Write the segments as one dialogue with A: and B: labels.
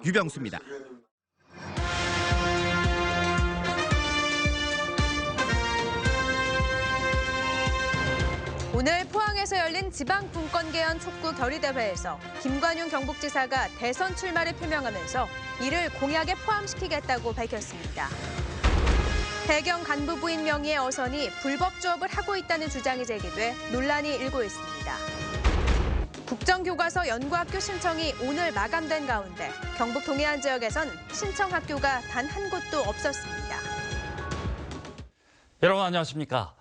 A: 유병수입니다.
B: 오늘 포항에서 열린 지방분권개헌 촉구 결의대회에서 김관용 경북지사가 대선 출마를 표명하면서 이를 공약에 포함시키겠다고 밝혔습니다. 해경 간부 부인 명의의 어선이 불법 조업을 하고 있다는 주장이 제기돼 논란이 일고 있습니다. 국정교과서 연구학교 신청이 오늘 마감된 가운데 경북 동해안 지역에선 신청 학교가 단 한 곳도 없었습니다.
C: 여러분 안녕하십니까?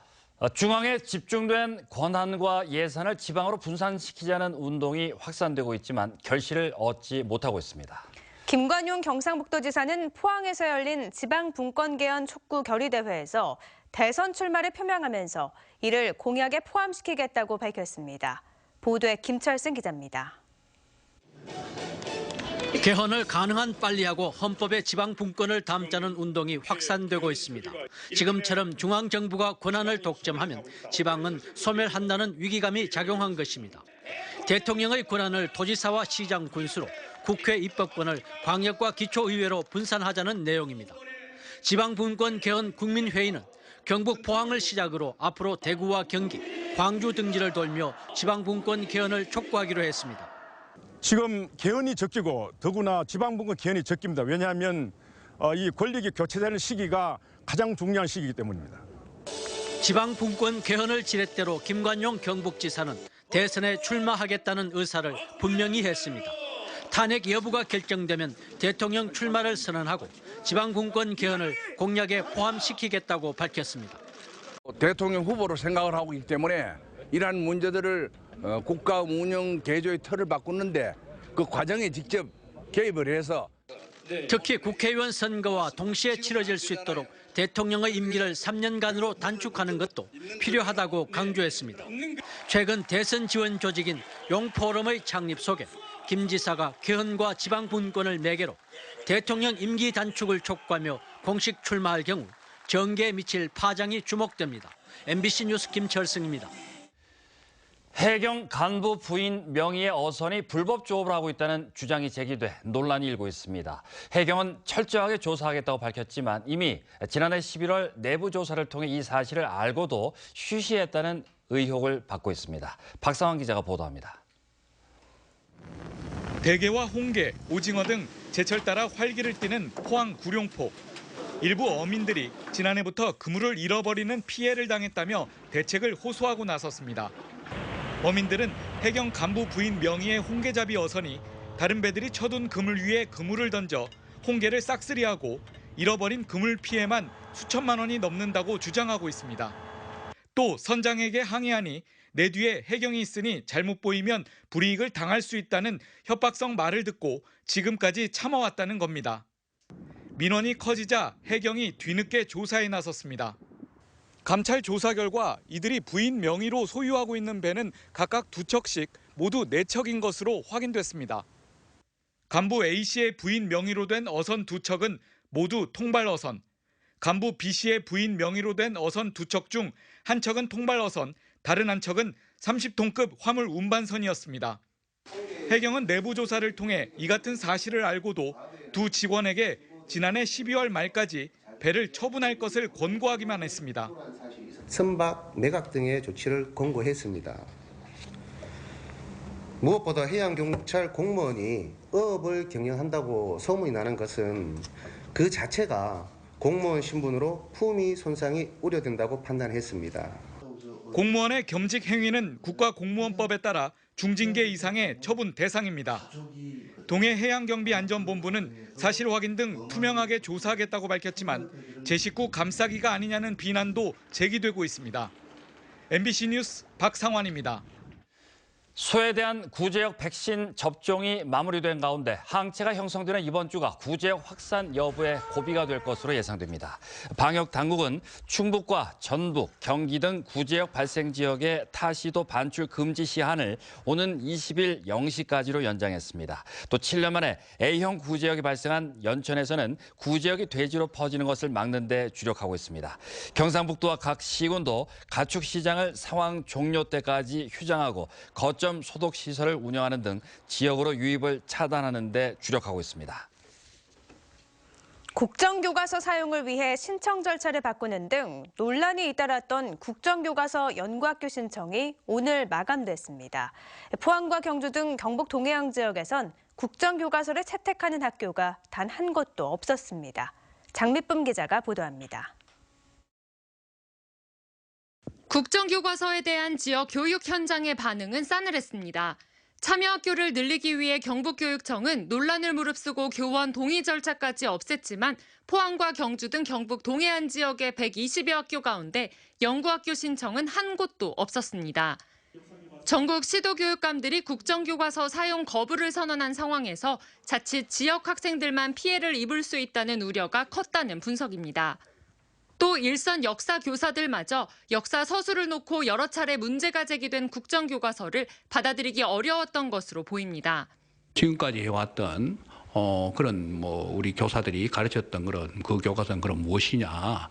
C: 중앙에 집중된 권한과 예산을 지방으로 분산시키자는 운동이 확산되고 있지만 결실을 얻지 못하고 있습니다.
B: 김관용 경상북도지사는 포항에서 열린 지방분권개헌 촉구 결의대회에서 대선 출마를 표명하면서 이를 공약에 포함시키겠다고 밝혔습니다. 보도에 김철승 기자입니다.
D: 개헌을 가능한 빨리 하고 헌법에 지방분권을 담자는 운동이 확산되고 있습니다. 지금처럼 중앙정부가 권한을 독점하면 지방은 소멸한다는 위기감이 작용한 것입니다. 대통령의 권한을 도지사와 시장 군수로, 국회 입법권을 광역과 기초의회로 분산하자는 내용입니다. 지방분권 개헌 국민회의는 경북 포항을 시작으로 앞으로 대구와 경기, 광주 등지를 돌며 지방분권 개헌을 촉구하기로 했습니다.
E: 지금 개헌이 적기고 더구나 지방분권 개헌이 적깁니다. 왜냐하면 이 권력이 교체되는 시기가 가장 중요한 시기이기 때문입니다.
D: 지방분권 개헌을 지렛대로 김관용 경북지사는 대선에 출마하겠다는 의사를 분명히 했습니다. 탄핵 여부가 결정되면 대통령 출마를 선언하고 지방분권 개헌을 공약에 포함시키겠다고 밝혔습니다.
F: 대통령 후보로 생각을 하고 있기 때문에 이러한 문제들을 국가 운영 개조의 틀을 바꾸는데 그 과정에 직접 개입을 해서
D: 특히 국회의원 선거와 동시에 치러질 수 있도록 대통령의 임기를 3년간으로 단축하는 것도 필요하다고 강조했습니다. 최근 대선 지원 조직인 용포럼의 창립 속에 김 지사가 개헌과 지방분권을 매개로 대통령 임기 단축을 촉구하며 공식 출마할 경우 정계에 미칠 파장이 주목됩니다. MBC 뉴스 김철승입니다.
C: 해경 간부 부인 명의의 어선이 불법 조업을 하고 있다는 주장이 제기돼 논란이 일고 있습니다. 해경은 철저하게 조사하겠다고 밝혔지만 이미 지난해 11월 내부 조사를 통해 이 사실을 알고도 쉬쉬했다는 의혹을 받고 있습니다. 박상환 기자가 보도합니다.
G: 대게와 홍게, 오징어 등 제철 따라 활기를 띠는 포항 구룡포. 일부 어민들이 지난해부터 그물을 잃어버리는 피해를 당했다며 대책을 호소하고 나섰습니다. 어민들은 해경 간부 부인 명의의 홍게잡이 어선이 다른 배들이 쳐둔 그물 위에 그물을 던져 홍게를 싹쓸이하고 잃어버린 그물 피해만 수천만 원이 넘는다고 주장하고 있습니다. 또 선장에게 항의하니 내 뒤에 해경이 있으니 잘못 보이면 불이익을 당할 수 있다는 협박성 말을 듣고 지금까지 참아왔다는 겁니다. 민원이 커지자 해경이 뒤늦게 조사에 나섰습니다. 감찰 조사 결과 이들이 부인 명의로 소유하고 있는 배는 각각 2척씩 모두 4척인 것으로 확인됐습니다. 간부 A씨의 부인 명의로 된 어선 2척은 모두 통발어선, 간부 B씨의 부인 명의로 된 어선 2척 중 한 척은 통발어선, 다른 한 척은 30톤급 화물 운반선이었습니다. 해경은 내부 조사를 통해 이 같은 사실을 알고도 두 직원에게 지난해 12월 말까지 배를 처분할 것을 권고하기만 했습니다.
H: 선박, 매각 등의 조치를 권고했습니다. 무엇보다 해양경찰 공무원이 어업을 경영한다고 소문이 나는 것은 그 자체가 공무원 신분으로 품위 손상이 우려된다고 판단했습니다.
G: 공무원의 겸직 행위는 국가공무원법에 따라 중징계 이상의 처분 대상입니다. 동해해양경비안전본부는 사실 확인 등 투명하게 조사하겠다고 밝혔지만 제 식구 감싸기가 아니냐는 비난도 제기되고 있습니다. MBC 뉴스 박상환입니다.
C: 소에 대한 구제역 백신 접종이 마무리된 가운데 항체가 형성되는 이번 주가 구제역 확산 여부에 고비가 될 것으로 예상됩니다. 방역 당국은 충북과 전북, 경기 등 구제역 발생 지역의 타시도 반출 금지 시한을 오는 20일 0시까지로 연장했습니다. 또 7년 만에 A형 구제역이 발생한 연천에서는 구제역이 돼지로 퍼지는 것을 막는 데 주력하고 있습니다. 경상북도와 각 시군도 가축 시장을 상황 종료 때까지 휴장하고 거점 소독 시설을 운영하는 등 지역으로 유입을 차단하는 데 주력하고 있습니다.
B: 국정교과서 사용을 위해 신청 절차를 바꾸는 등 논란이 잇따랐던 국정교과서 연구학교 신청이 오늘 마감됐습니다. 포항과 경주 등 경북 동해안 지역에선 국정교과서를 채택하는 학교가 단 한 곳도 없었습니다. 장미쁨 기자가 보도합니다.
A: 국정교과서에 대한 지역 교육 현장의 반응은 싸늘했습니다. 참여학교를 늘리기 위해 경북교육청은 논란을 무릅쓰고 교원 동의 절차까지 없앴지만 포항과 경주 등 경북 동해안 지역의 120여 학교 가운데 연구학교 신청은 한 곳도 없었습니다. 전국 시도교육감들이 국정교과서 사용 거부를 선언한 상황에서 자칫 지역 학생들만 피해를 입을 수 있다는 우려가 컸다는 분석입니다. 또 일선 역사 교사들마저 역사 서술을 놓고 여러 차례 문제가 제기된 국정교과서를 받아들이기 어려웠던 것으로 보입니다.
I: 지금까지 해왔던 그런 우리 교사들이 가르쳤던 그런 그 교과서는 그럼 무엇이냐?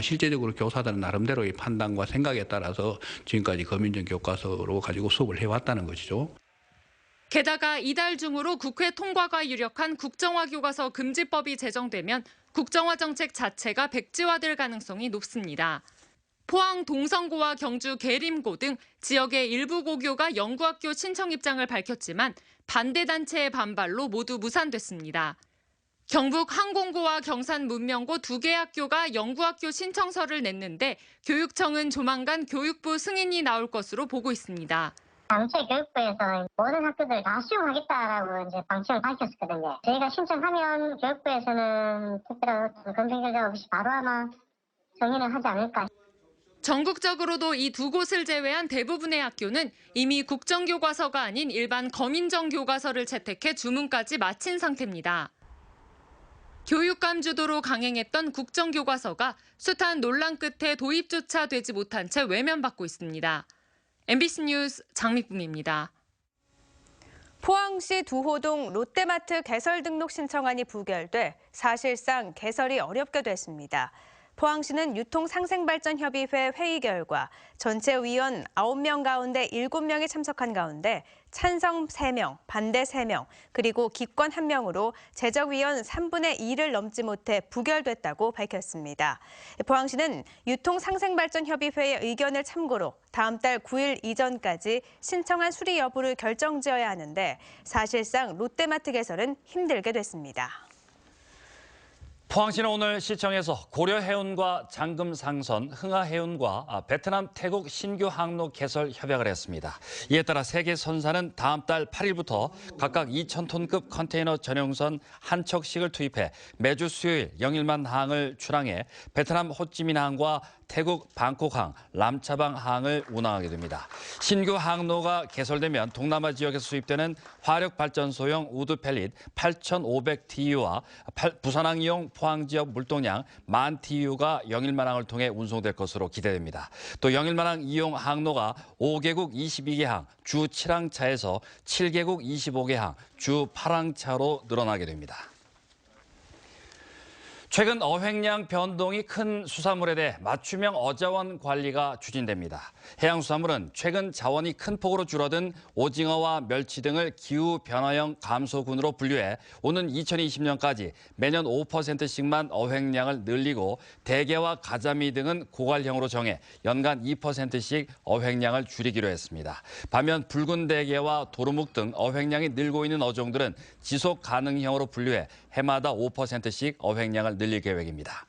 I: 실제적으로 교사들은 나름대로의 판단과 생각에 따라서 지금까지 검인정 교과서로 가지고 수업을 해왔다는 것이죠.
A: 게다가 이달 중으로 국회 통과가 유력한 국정화 교과서 금지법이 제정되면 국정화 정책 자체가 백지화될 가능성이 높습니다. 포항 동성고와 경주 계림고 등 지역의 일부 고교가 연구학교 신청 입장을 밝혔지만 반대 단체의 반발로 모두 무산됐습니다. 경북 항공고와 경산 문명고 두 개 학교가 연구학교 신청서를 냈는데 교육청은 조만간 교육부 승인이 나올 것으로 보고 있습니다.
J: 당초에 교육부에서 모든 학교들 다 수용하겠다라고 이제 방침을 밝혔었거든요. 저희가 신청하면 교육부에서는 특별한 검증 결과 없이 바로 아마 승인을 하지 않을까.
A: 전국적으로도 이 두 곳을 제외한 대부분의 학교는 이미 국정교과서가 아닌 일반 검인정 교과서를 채택해 주문까지 마친 상태입니다. 교육감 주도로 강행했던 국정교과서가 숱한 논란 끝에 도입조차 되지 못한 채 외면받고 있습니다. MBC 뉴스 장미쁨입니다.
B: 포항시 두호동 롯데마트 개설 등록 신청안이 부결돼 사실상 개설이 어렵게 됐습니다. 포항시는 유통상생발전협의회 회의 결과 전체 위원 9명 가운데 7명이 참석한 가운데 찬성 3명, 반대 3명, 그리고 기권 1명으로 재적위원 3분의 2를 넘지 못해 부결됐다고 밝혔습니다. 포항시는 유통상생발전협의회의 의견을 참고로 다음 달 9일 이전까지 신청안 수리 여부를 결정지어야 하는데 사실상 롯데마트 개설은 힘들게 됐습니다.
C: 포항시는 오늘 시청에서 고려해운과 장금상선, 흥하해운과 베트남, 태국 신규 항로 개설 협약을 했습니다. 이에 따라 세 개 선사는 다음 달 8일부터 각각 2,000톤급 컨테이너 전용선 한 척씩을 투입해 매주 수요일 영일만 항을 출항해 베트남 호찌민항과 태국 방콕항, 람차방항을 운항하게 됩니다. 신규 항로가 개설되면 동남아 지역에서 수입되는 화력발전소용 우드펠릿 8,500TU와 부산항이용 포항 지역 물동량 10,000TU가 영일만항을 통해 운송될 것으로 기대됩니다. 또 영일만항 이용 항로가 5개국 22개 항, 주 7항차에서 7개국 25개 항, 주 8항차로 늘어나게 됩니다. 최근 어획량 변동이 큰 수산물에 대해 맞춤형 어자원 관리가 추진됩니다. 해양수산물은 최근 자원이 큰 폭으로 줄어든 오징어와 멸치 등을 기후변화형 감소군으로 분류해 오는 2020년까지 매년 5%씩만 어획량을 늘리고 대게와 가자미 등은 고갈형으로 정해 연간 2%씩 어획량을 줄이기로 했습니다. 반면 붉은 대게와 도루묵 등 어획량이 늘고 있는 어종들은 지속 가능형으로 분류해 해마다 5%씩 어획량을 늘릴 계획입니다.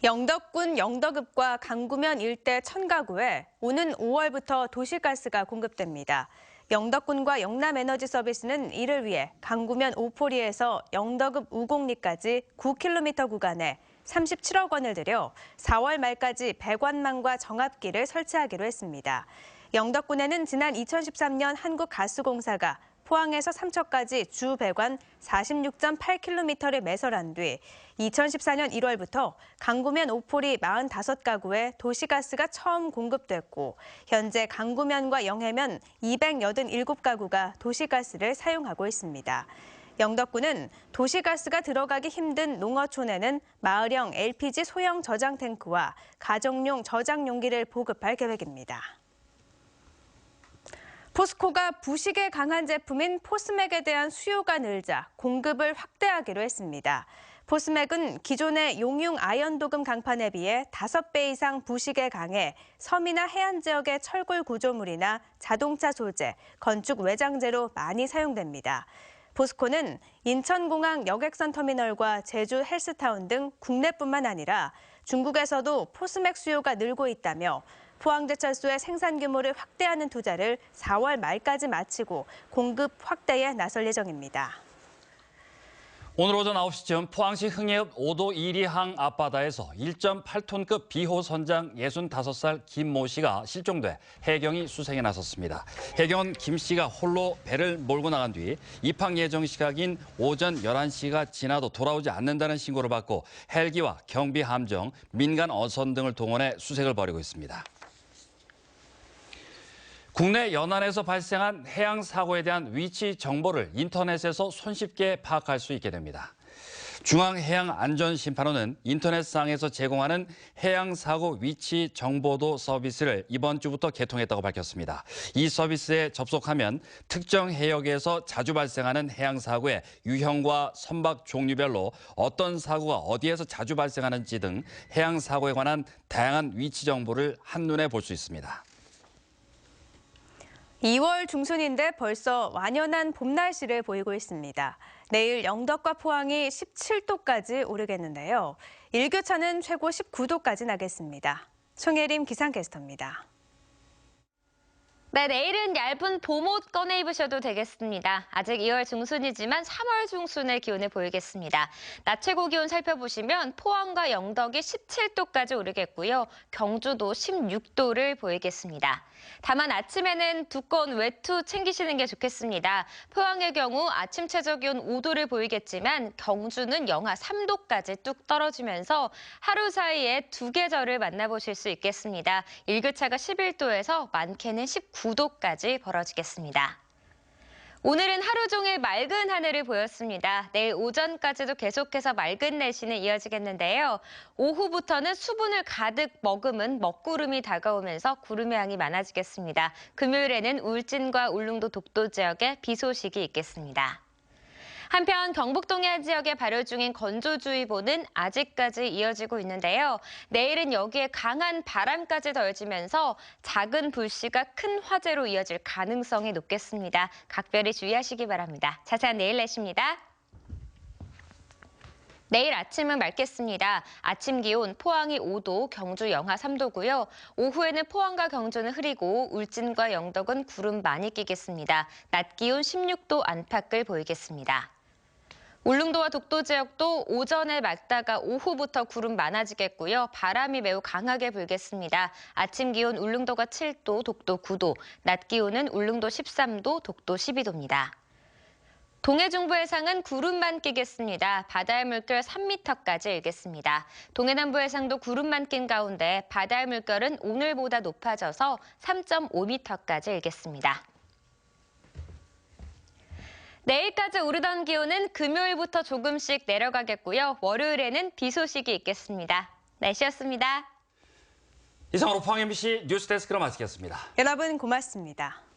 B: 영덕군 영덕읍과 강구면 일대 1000가구에 오는 5월부터 도시가스가 공급됩니다. 영덕군과 영남에너지서비스는 이를 위해 강구면 오포리에서 영덕읍 우곡리까지 9km 구간에 37억 원을 들여 4월 말까지 배관망과 정압기를 설치하기로 했습니다. 영덕군에는 지난 2013년 한국가스공사가 포항에서 삼척까지 주 배관 46.8km를 매설한 뒤 2014년 1월부터 강구면 오포리 45가구에 도시가스가 처음 공급됐고 현재 강구면과 영해면 287가구가 도시가스를 사용하고 있습니다. 영덕군은 도시가스가 들어가기 힘든 농어촌에는 마을형 LPG 소형 저장 탱크와 가정용 저장 용기를 보급할 계획입니다. 포스코가 부식에 강한 제품인 포스맥에 대한 수요가 늘자 공급을 확대하기로 했습니다. 포스맥은 기존의 용융 아연도금 강판에 비해 5배 이상 부식에 강해 섬이나 해안 지역의 철골 구조물이나 자동차 소재, 건축 외장재로 많이 사용됩니다. 포스코는 인천공항 여객선 터미널과 제주 헬스타운 등 국내뿐만 아니라 중국에서도 포스맥 수요가 늘고 있다며 포항제철소의 생산 규모를 확대하는 투자를 4월 말까지 마치고 공급 확대에 나설 예정입니다.
C: 오늘 오전 9시쯤 포항시 흥해읍 5도 2리항 앞바다에서 1.8톤급 비호선장 65살 김모 씨가 실종돼 해경이 수색에 나섰습니다. 해경은 김 씨가 홀로 배를 몰고 나간 뒤 입항 예정 시각인 오전 11시가 지나도 돌아오지 않는다는 신고를 받고 헬기와 경비 함정, 민간 어선 등을 동원해 수색을 벌이고 있습니다. 국내 연안에서 발생한 해양 사고에 대한 위치 정보를 인터넷에서 손쉽게 파악할 수 있게 됩니다. 중앙해양안전심판원은 인터넷상에서 제공하는 해양사고 위치 정보도 서비스를 이번 주부터 개통했다고 밝혔습니다. 이 서비스에 접속하면 특정 해역에서 자주 발생하는 해양사고의 유형과 선박 종류별로 어떤 사고가 어디에서 자주 발생하는지 등 해양사고에 관한 다양한 위치 정보를 한눈에 볼 수 있습니다.
B: 2월 중순인데 벌써 완연한 봄 날씨를 보이고 있습니다. 내일 영덕과 포항이 17도까지 오르겠는데요. 일교차는 최고 19도까지 나겠습니다. 송혜림 기상캐스터입니다.
K: 네, 내일은 얇은 봄옷 꺼내 입으셔도 되겠습니다. 아직 2월 중순이지만 3월 중순의 기온을 보이겠습니다. 낮 최고 기온 살펴보시면 포항과 영덕이 17도까지 오르겠고요. 경주도 16도를 보이겠습니다. 다만 아침에는 두꺼운 외투 챙기시는 게 좋겠습니다. 포항의 경우 아침 최저 기온 5도를 보이겠지만 경주는 영하 3도까지 뚝 떨어지면서 하루 사이에 두 계절을 만나보실 수 있겠습니다. 일교차가 11도에서 많게는 19도까지 벌어지겠습니다. 오늘은 하루 종일 맑은 하늘을 보였습니다. 내일 오전까지도 계속해서 맑은 날씨는 이어지겠는데요. 오후부터는 수분을 가득 머금은 먹구름이 다가오면서 구름의 양이 많아지겠습니다. 금요일에는 울진과 울릉도 독도 지역에 비 소식이 있겠습니다. 한편 경북 동해안 지역에 발효 중인 건조주의보는 아직까지 이어지고 있는데요. 내일은 여기에 강한 바람까지 더해지면서 작은 불씨가 큰 화재로 이어질 가능성이 높겠습니다. 각별히 주의하시기 바랍니다. 자세한 내일 날씨입니다. 내일 아침은 맑겠습니다. 아침 기온 포항이 5도, 경주 영하 3도고요. 오후에는 포항과 경주는 흐리고 울진과 영덕은 구름 많이 끼겠습니다. 낮 기온 16도 안팎을 보이겠습니다. 울릉도와 독도 지역도 오전에 맑다가 오후부터 구름 많아지겠고요. 바람이 매우 강하게 불겠습니다. 아침 기온 울릉도가 7도, 독도 9도, 낮 기온은 울릉도 13도, 독도 12도입니다. 동해 중부 해상은 구름만 끼겠습니다. 바다의 물결 3m까지 일겠습니다. 동해 남부 해상도 구름만 낀 가운데 바다의 물결은 오늘보다 높아져서 3.5m까지 일겠습니다. 내일까지 오르던 기온은 금요일부터 조금씩 내려가겠고요. 월요일에는 비 소식이 있겠습니다. 날씨였습니다.
C: 이상으로 포항 MBC 뉴스데스크로 마치겠습니다.
B: 여러분 고맙습니다.